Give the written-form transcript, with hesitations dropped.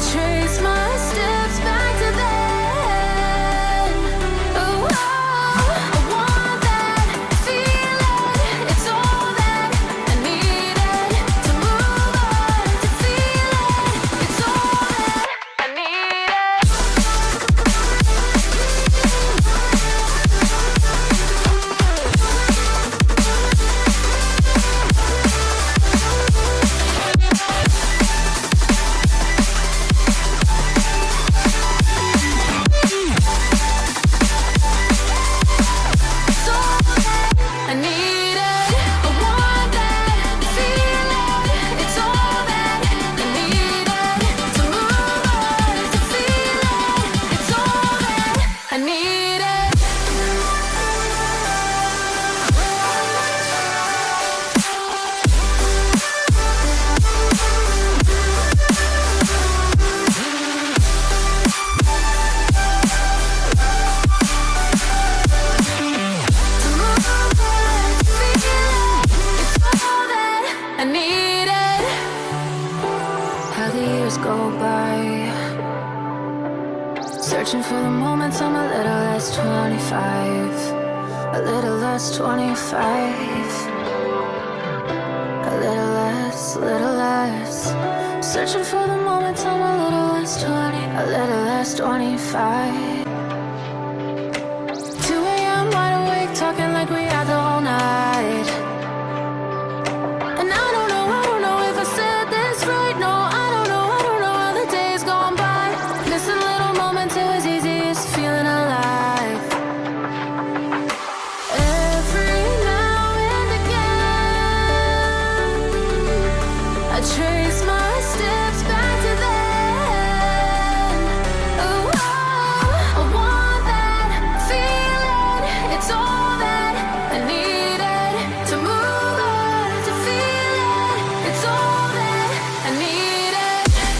trace my steps back to then. Oh, I want that feeling. It's all that I needed to move on, to feel it. It's all that I needed. I need it. I want that feeling. It's all that I needed to move on, to feel it. It's all that I needed. I need it. How the years go by, searching for the moments I'm a little less 25, a little less 25, a little less, searching for the moments I'm a little less 20, a little less 25. 2 a.m. wide awake, talking like we had the